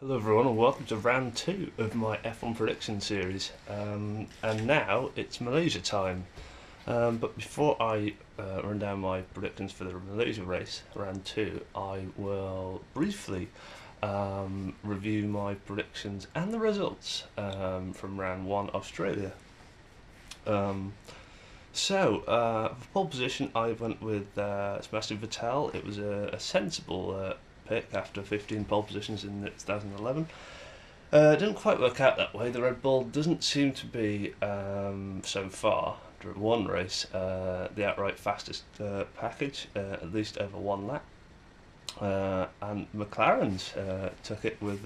Hello everyone and welcome to round 2 of my F1 prediction series, and now it's Malaysia time. But before I run down my predictions for the Malaysia race, round 2, I will briefly review my predictions and the results from round 1 Australia. For pole position I went with Sebastian Vettel. It was a sensible pick after 15 pole positions in 2011. It didn't quite work out that way. The Red Bull doesn't seem to be, so far, after one race, the outright fastest package, at least over one lap. And McLaren's took it with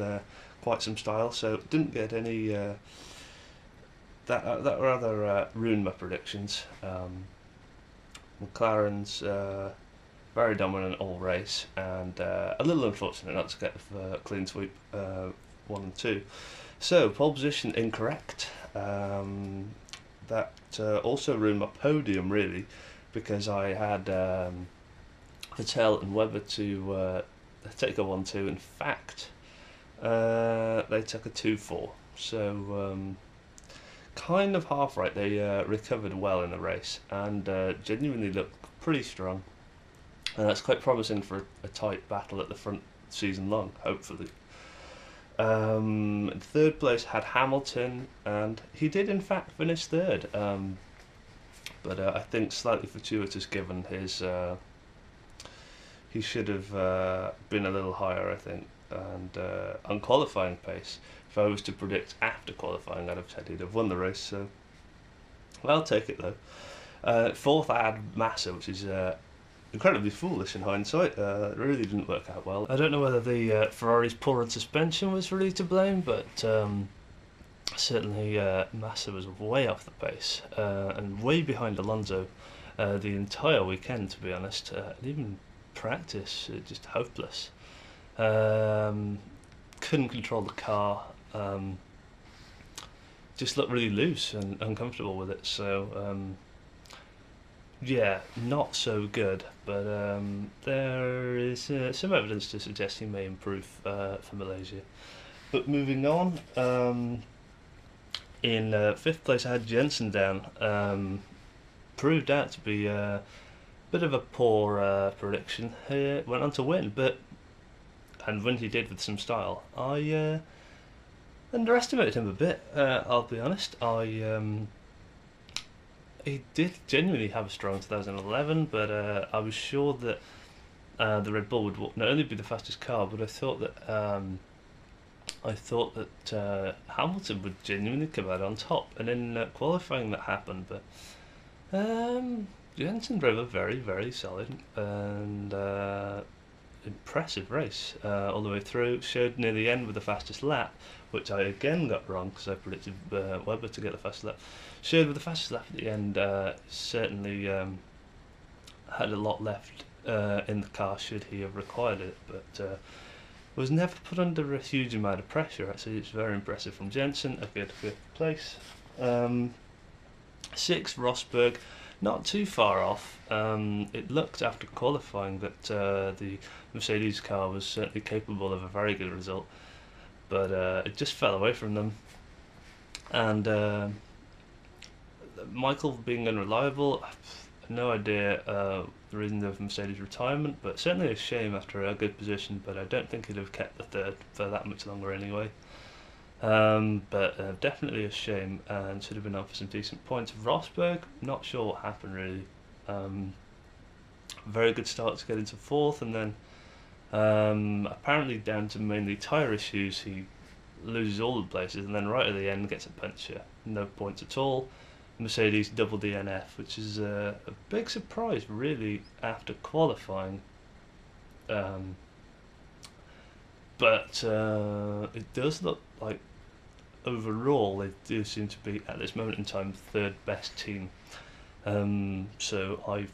quite some style, so didn't get any. That rather ruined my predictions. McLaren's very dominant all race, and a little unfortunate not to get the clean sweep 1 and 2. So pole position incorrect. That also ruined my podium really, because I had Vettel and Webber to take a 1-2. In fact, they took a 2-4. So kind of half right. They recovered well in the race and genuinely looked pretty strong. And that's quite promising for a tight battle at the front season long, hopefully. In third place had Hamilton, and he did in fact finish third. But I think slightly fortuitous given his. He should have been a little higher, I think. And on qualifying pace, if I was to predict after qualifying, I'd have said he'd have won the race. So, well, I'll take it though. Fourth, I had Massa, which is incredibly foolish in hindsight. It really didn't work out well. I don't know whether the Ferrari's poor suspension was really to blame, but certainly Massa was way off the pace and way behind Alonso the entire weekend, to be honest. And even practice, just hopeless. Couldn't control the car. Just looked really loose and uncomfortable with it. So yeah, not so good. But there is some evidence to suggest he may improve for Malaysia. But moving on, in fifth place I had Jensen down. Proved out to be a bit of a poor prediction. He went on to win, and when he did with some style, I underestimated him a bit. I'll be honest. He did genuinely have a strong 2011, but I was sure that the Red Bull would not only be the fastest car, but I thought that Hamilton would genuinely come out on top. And in qualifying, that happened, but Jensen drove a very, very solid and impressive race all the way through. Showed near the end with the fastest lap, which I again got wrong because I predicted Webber to get the fastest lap. Showed with the fastest lap at the end. Certainly had a lot left in the car should he have required it, but was never put under a huge amount of pressure. Actually, it's very impressive from Jensen. A good fifth place. Sixth, Rosberg. Not too far off. It looked after qualifying that the Mercedes car was certainly capable of a very good result, but it just fell away from them. And Michael being unreliable, no idea the reason of Mercedes' retirement, but certainly a shame after a good position, but I don't think he'd have kept the third for that much longer anyway. But definitely a shame, and should have been on for some decent points. Rosberg, not sure what happened really. Very good start to get into fourth, and then apparently down to mainly tyre issues, he loses all the places, and then right at the end gets a puncture. No points at all. Mercedes double DNF, which is a big surprise really after qualifying. But it does look like overall they do seem to be at this moment in time third best team. So I've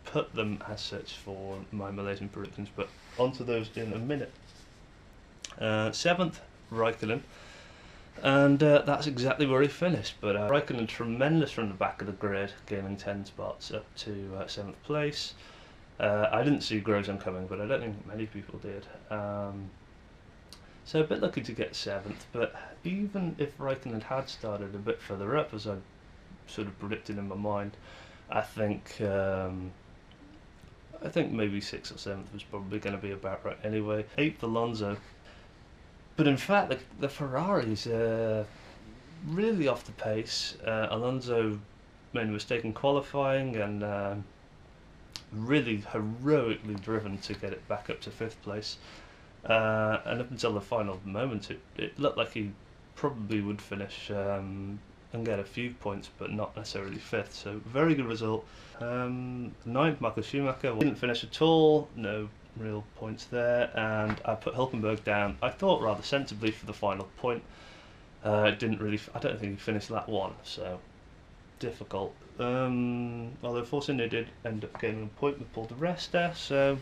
put them as such for my Malaysian predictions, but onto those in a minute. Seventh, Raikkonen, and that's exactly where he finished. But Raikkonen tremendous from the back of the grid, gaining 10 spots up to 7th place. I didn't see Grosjean coming, but I don't think many people did. So a bit lucky to get 7th, but even if Raikkonen had started a bit further up, as I sort of predicted in my mind, I think maybe 6th or 7th was probably going to be about right anyway. 8th Alonso, but in fact the Ferraris really off the pace. Alonso made a mistake in qualifying and really heroically driven to get it back up to 5th place. And up until the final moment, it looked like he probably would finish and get a few points, but not necessarily 5th. So very good result. 9th, Michael Schumacher didn't finish at all. No real points there. And I put Hülkenberg down, I thought rather sensibly, for the final point. Didn't really. I don't think he finished that one. So difficult. Although Force India did end up gaining a point with Paul di Resta. So.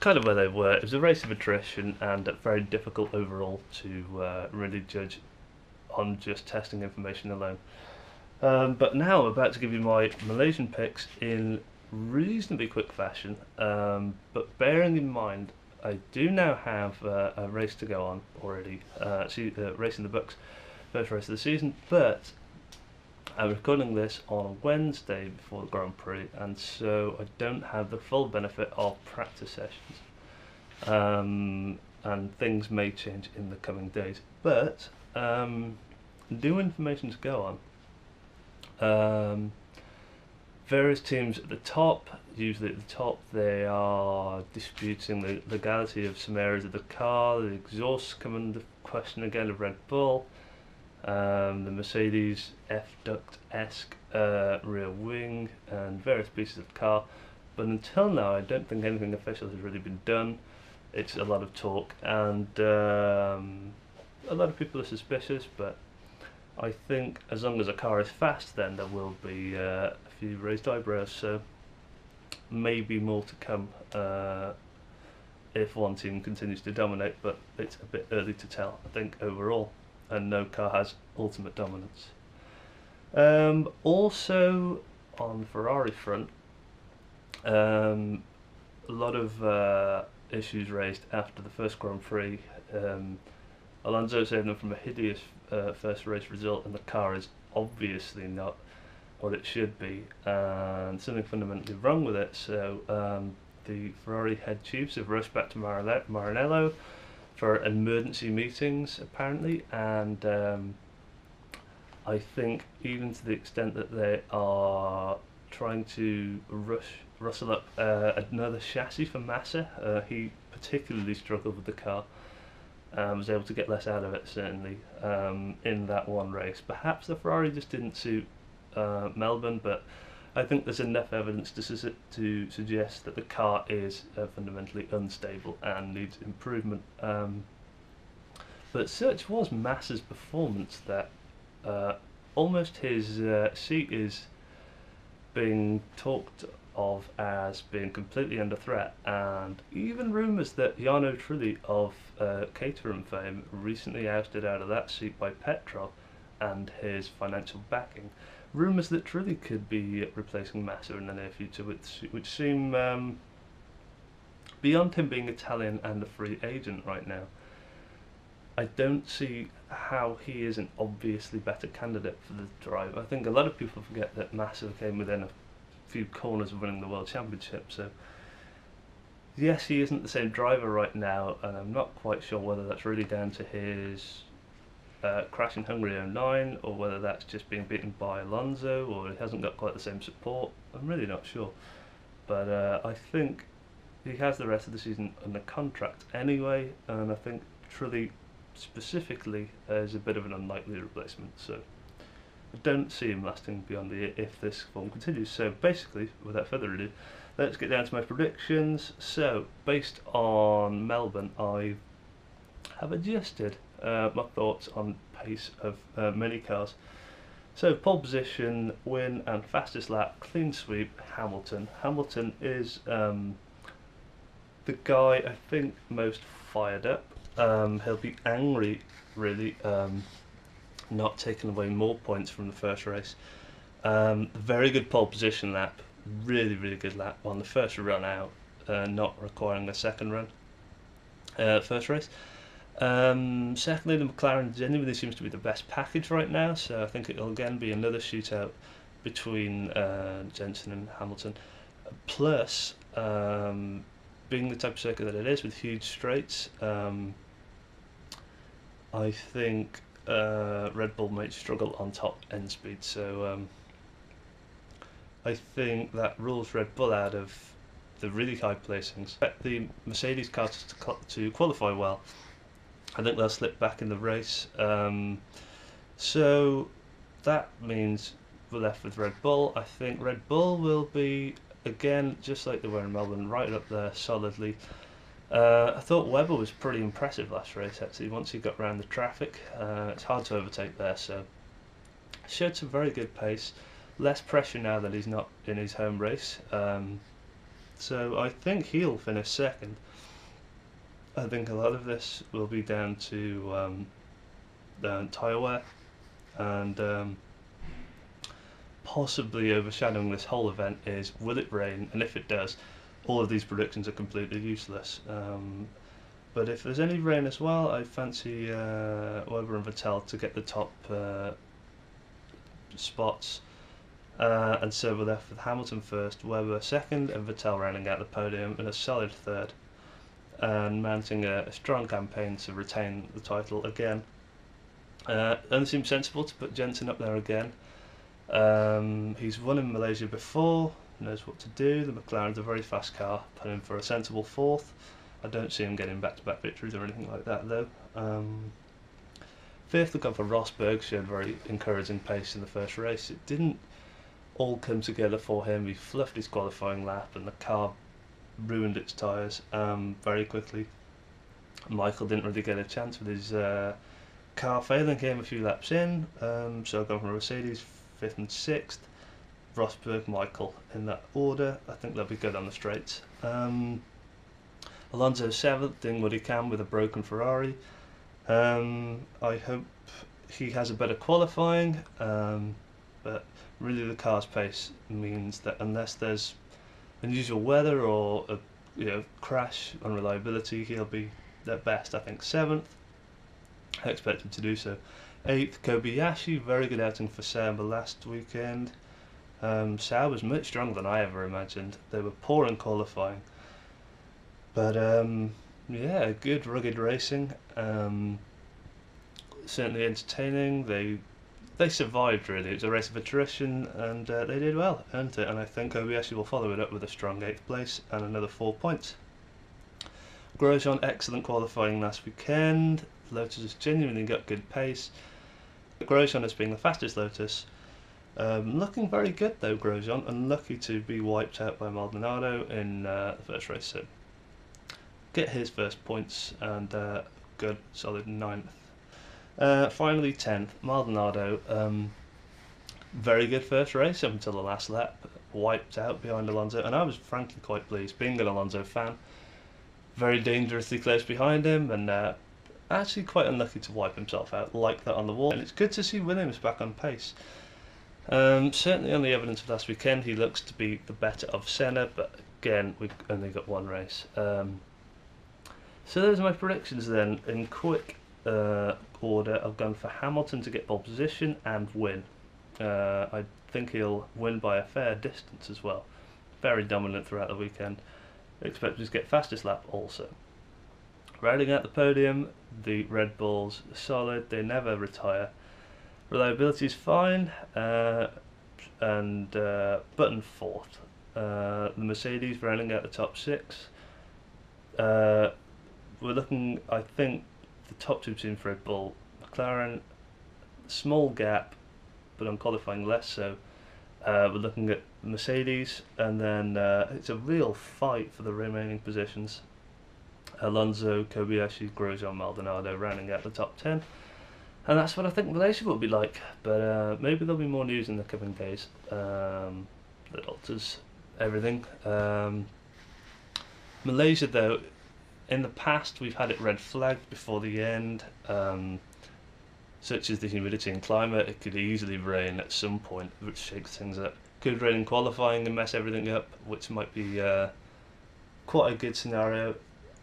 Kind of where they were. It was a race of attrition and very difficult overall to really judge on just testing information alone. But now I'm about to give you my Malaysian picks in reasonably quick fashion, but bearing in mind I do now have a race to go on already, race in the books, first race of the season, but I'm recording this on a Wednesday before the Grand Prix, and so I don't have the full benefit of practice sessions. And things may change in the coming days. But new information to go on. Various teams at the top, usually at the top, they are disputing the legality of some areas of the car. The exhausts come under question again of Red Bull. The Mercedes F-duct-esque rear wing and various pieces of the car, but until now I don't think anything official has really been done. It's a lot of talk and a lot of people are suspicious, but I think as long as a car is fast, then there will be a few raised eyebrows, so maybe more to come if one team continues to dominate, but it's a bit early to tell, I think, overall. And no car has ultimate dominance. Also, on the Ferrari front, a lot of issues raised after the first Grand Prix. Alonso saved them from a hideous first race result, and the car is obviously not what it should be, and something fundamentally wrong with it. So the Ferrari head chiefs have rushed back to Maranello for emergency meetings apparently, and I think even to the extent that they are trying to rustle up another chassis for Massa. He particularly struggled with the car, was able to get less out of it certainly in that one race. Perhaps the Ferrari just didn't suit Melbourne, but I think there's enough evidence to suggest that the car is fundamentally unstable and needs improvement. But such was Massa's performance that almost his seat is being talked of as being completely under threat, and even rumours that Jarno Trulli of Caterham fame recently ousted out of that seat by Petrol and his financial backing. Rumours that Trulli could be replacing Massa in the near future, which seem beyond him being Italian and a free agent right now. I don't see how he is an obviously better candidate for the drive. I think a lot of people forget that Massa came within a few corners of winning the World Championship, so yes, he isn't the same driver right now, and I'm not quite sure whether that's really down to his crash in Hungary 09, or whether that's just being beaten by Alonso, or he hasn't got quite the same support. I'm really not sure, but I think he has the rest of the season under contract anyway, and I think Trulli specifically is a bit of an unlikely replacement, so I don't see him lasting beyond the year if this form continues. So basically, without further ado, let's get down to my predictions. So based on Melbourne, I have adjusted my thoughts on pace of many cars. So pole position, win and fastest lap, clean sweep, Hamilton. Hamilton is the guy I think most fired up. He'll be angry, really, not taking away more points from the first race. Very good pole position lap, really good lap on the first run out, not requiring a second run. first race. Secondly, the McLaren genuinely seems to be the best package right now, so I think it'll again be another shootout between Jensen and Hamilton. Plus, being the type of circuit that it is with huge straights, I think Red Bull might struggle on top end speed, so I think that rules Red Bull out of the really high placings. The Mercedes cars to qualify well. I think they'll slip back in the race. So that means we're left with Red Bull. I think Red Bull will be, again, just like they were in Melbourne, right up there solidly. I thought Webber was pretty impressive last race, actually, once he got around the traffic. It's hard to overtake there, so showed some very good pace. Less pressure now that he's not in his home race. So I think he'll finish second. I think a lot of this will be down to tyre wear and possibly overshadowing this whole event is, will it rain? And if it does, all of these predictions are completely useless. But if there's any rain as well, I fancy Webber and Vettel to get the top spots. And so we're left with Hamilton first, Webber second, and Vettel rounding out the podium in a solid third, and mounting a strong campaign to retain the title again. Only seems sensible to put Jensen up there again. He's won in Malaysia before, knows what to do. The McLaren's a very fast car, put him for a sensible fourth. I don't see him getting back-to-back victories or anything like that though. Fifth, we've gone for Rosberg, showed very encouraging pace in the first race. It didn't all come together for him. He fluffed his qualifying lap and the car ruined its tyres very quickly. Michael didn't really get a chance with his car failing him a few laps in, so I've gone from Mercedes 5th and 6th, Rosberg, Michael in that order. I think they'll be good on the straights. Alonso 7th, doing what he can with a broken Ferrari. I hope he has a better qualifying, but really the car's pace means that unless there's unusual weather or a crash on reliability, he'll be at best I think 7th. I expect him to do so. 8th, Kobayashi, very good outing for Sauber last weekend. Sauber was much stronger than I ever imagined. They were poor in qualifying, but yeah, good rugged racing. Certainly entertaining. They survived really. It was a race of attrition and they did well, earned it, and I think Kobayashi will follow it up with a strong 8th place and another 4 points. Grosjean, excellent qualifying last weekend. Lotus has genuinely got good pace. Grosjean as being the fastest Lotus. Looking very good though, Grosjean, unlucky to be wiped out by Maldonado in the first race, so get his first points and good solid 9th. Finally 10th, Maldonado, very good first race up until the last lap, wiped out behind Alonso, and I was frankly quite pleased, being an Alonso fan, very dangerously close behind him, and actually quite unlucky to wipe himself out like that on the wall. And it's good to see Williams back on pace. Certainly on the evidence of last weekend, he looks to be the better of Senna, but again, we've only got one race. So those are my predictions then, in quick order. I've gone for Hamilton to get pole position and win. I think he'll win by a fair distance as well. Very dominant throughout the weekend. Expect him to get fastest lap also. Rounding out the podium, the Red Bulls are solid, they never retire. Reliability is fine, and Button 4th. The Mercedes rounding out the top 6. We're looking, I think, the top 2 teams for Red Bull. McLaren, small gap, but on qualifying less so. We're looking at Mercedes, and then it's a real fight for the remaining positions. Alonso, Kobayashi, Grosjean, Maldonado rounding out the top 10. And that's what I think Malaysia will be like, but maybe there'll be more news in the coming days that alters everything. Malaysia though, in the past we've had it red flagged before the end, such as the humidity and climate. It could easily rain at some point, which shakes things up. Could rain in qualifying and mess everything up, which might be quite a good scenario.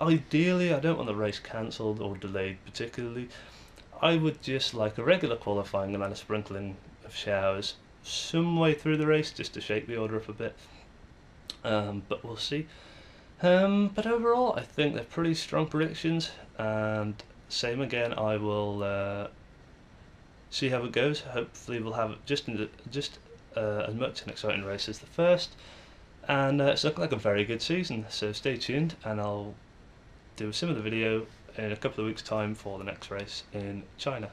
ideally, I don't want the race cancelled or delayed particularly. I would just like a regular qualifying and then a sprinkling of showers some way through the race just to shake the order up a bit. But we'll see. But overall, I think they're pretty strong predictions, and same again. I will see how it goes. Hopefully, we'll have just as much an exciting race as the first, and it's looking like a very good season. So stay tuned, and I'll do a similar video in a couple of weeks' time for the next race in China.